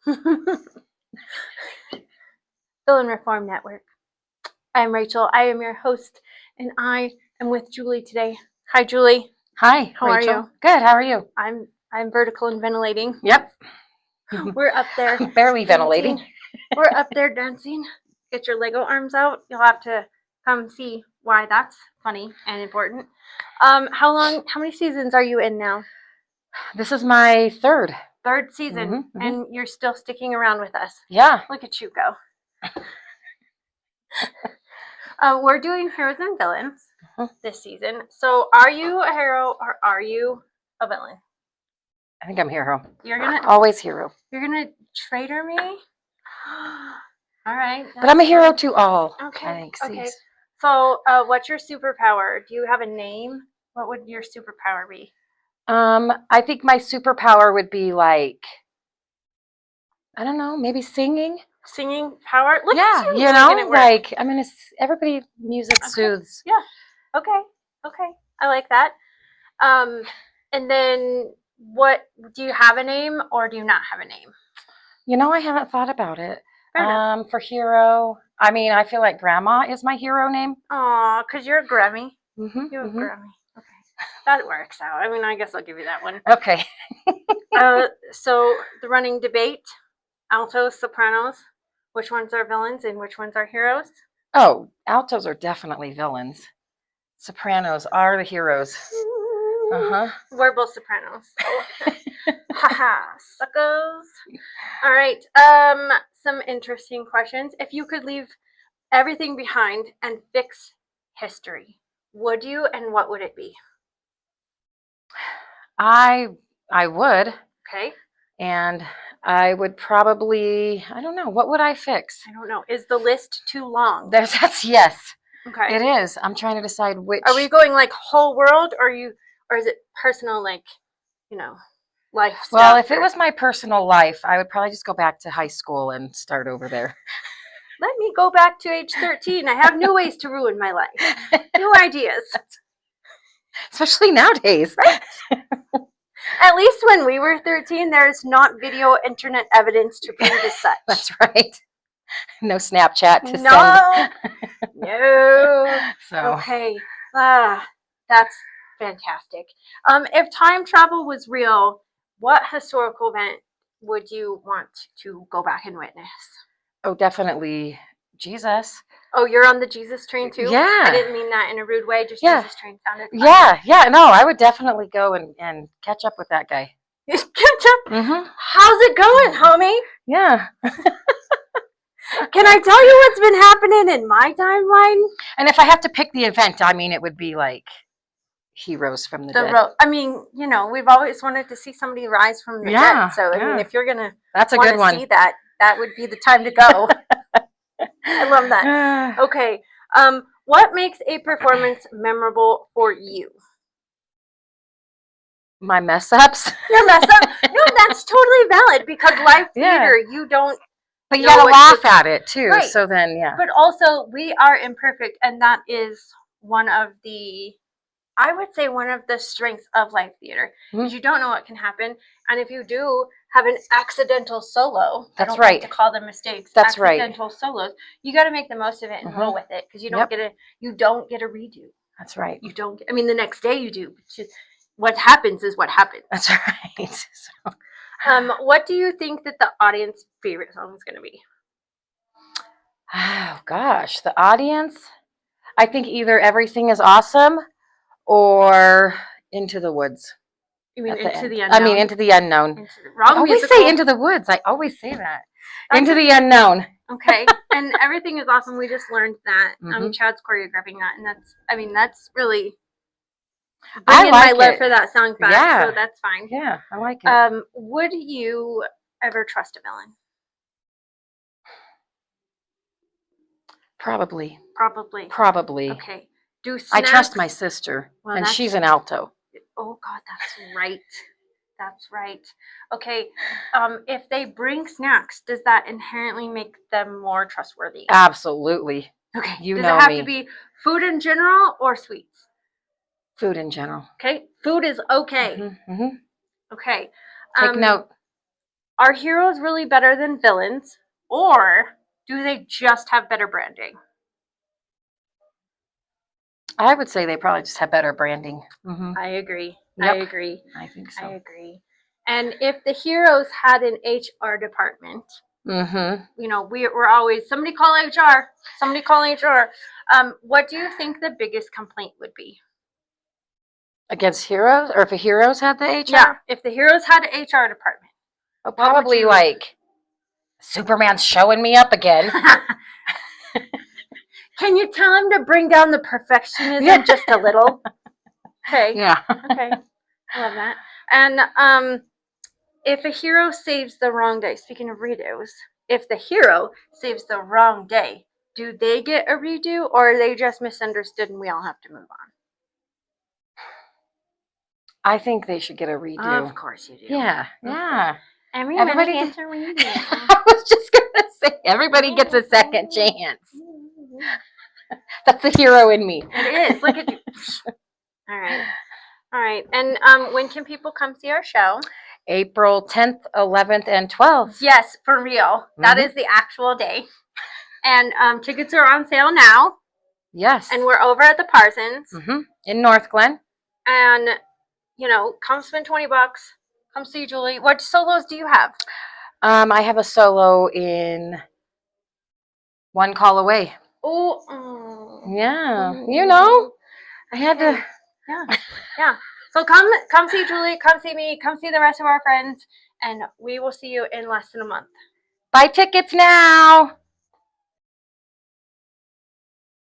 Villain Reform Network. I'm Rachel. I am your host, and I am with Julie today. Hi, Julie. Hi, How Rachel. are you? Good. How are you? I'm vertical and ventilating. Yep. We're up there. Barely ventilating. We're up there dancing. Get your Lego arms out. You'll have to come see why that's funny and important. How many seasons are you in now? This is my third season, Mhm, and you're still sticking around with us. Yeah. Look at you go. We're doing heroes and villains this season. So, are you a hero or are you a villain? I think I'm hero. You're gonna always hero. You're gonna traitor me? All right. But I'm a hero fine. to all. Okay. I think. Okay. So, what's your superpower? Do you have a name? What would your superpower be? I think my superpower would be like, I don't know, maybe singing. Singing power? Look Yeah, at you know, like I'm gonna. Everybody, music soothes. Yeah. Okay. Okay. I like that. And then what do you have a name or do you not have a name? You know, I haven't thought about it. Fair enough. For hero, I mean, I feel like Grandma is my hero name. Aw, because you're a Grammy. Mm-hmm, You're a Grammy. Okay. That works out. I mean, I guess I'll give you that one. Okay. So the running debate, altos, sopranos, which ones are villains and which ones are heroes? Oh, altos are definitely villains. Sopranos are the heroes. Uh-huh. We're both sopranos. Haha, suckers. All right. Some interesting questions. If you could leave everything behind and fix history, would you, and what would it be? I would. Okay. And I would probably, I don't know, what would I fix? I don't know. Is the list too long? That's yes. Okay. It is. I'm trying to decide which. Are we going like whole world, or is it personal, like, life stuff? Well, if it was my personal life, I would probably just go back to high school and start over there. Let me go back to age 13. I have new ways to ruin my life. New ideas. Especially nowadays. Right? At least when we were 13, there's not video internet evidence to prove as such. That's right. No Snapchat to send. No. So. Okay. That's fantastic. If time travel was real, what historical event would you want to go back and witness? Oh, definitely Jesus. Oh, you're on the Jesus train too? Yeah. I didn't mean that in a rude way. Just Jesus train sounded fun. Yeah. No, I would definitely go and catch up with that guy. Catch up? Mm-hmm. How's it going, homie? Yeah. Can I tell you what's been happening in my timeline? And if I have to pick the event, I mean, it would be like heroes from the dead. I mean, we've always wanted to see somebody rise from the dead. So, I mean, if you're going to That's a good one. See that would be the time to go. I love that. Okay. What makes a performance memorable for you? My mess ups. Your mess up? No, that's totally valid because live theater, you don't. But you gotta laugh at it too. Right. So then, yeah. But also, we are imperfect, and that is one of the strengths of live theater. Because you don't know what can happen, and if you do have an accidental solo, that's I don't right. like to call them mistakes. That's accidental solos. You got to make the most of it and roll with it because you don't get a redo. That's right. You don't. I mean, the next day you do. What happens is what happens. That's right. So. What do you think that the audience favorite song is going to be? Oh gosh, the audience. I think either Everything Is Awesome or Into the Woods. You mean Into the Unknown? I mean Into the Unknown. I always say Into the Woods. I always say that. Into the Unknown. Okay, and Everything Is Awesome. We just learned that. Chad's choreographing that, and that's really bringing my love for that song back. Yeah. So that's fine. Yeah, I like it. Would you ever trust a villain? Probably. Okay. I trust my sister, and she's an alto. Oh God, that's right. That's right. Okay. If they bring snacks, does that inherently make them more trustworthy? Absolutely. Okay. Does it have to be food in general or sweets? Food in general. Okay. Food is okay. Mm-hmm. Okay. Take note. Are heroes really better than villains, or do they just have better branding? I would say they probably just have better branding. I agree. Yep. I agree. I think so. I agree. And if the heroes had an HR department, you know, we're always somebody call HR, somebody call HR. What do you think the biggest complaint would be? Against heroes, or if a heroes had the HR? Yeah, if the heroes had an HR department. Oh, what would probably you- like Superman's showing me up again. Can you tell him to bring down the perfectionism Yeah. just a little? Okay. Yeah. Okay. I love that. And if a hero saves the wrong day, speaking of redos, if the hero saves the wrong day, do they get a redo, or are they just misunderstood and we all have to move on? I think they should get a redo. Of course you do. Yeah. Yeah. Everybody Everybody gets a redo. I was just gonna say everybody gets a second chance. That's the hero in me. It is. Look at you. All right. All right. And when can people come see our show? April 10th, 11th, and 12th. Yes, for real. That is the actual day. And tickets are on sale now. Yes. And we're over at the Parsons. In North Glen. And, you know, come spend $20. Come see Julie. What solos do you have? I have a solo in One Call Away. Oh. Yeah. You know, I had to. Yeah. So come see Julie. Come see me. Come see the rest of our friends. And we will see you in less than a month. Buy tickets now.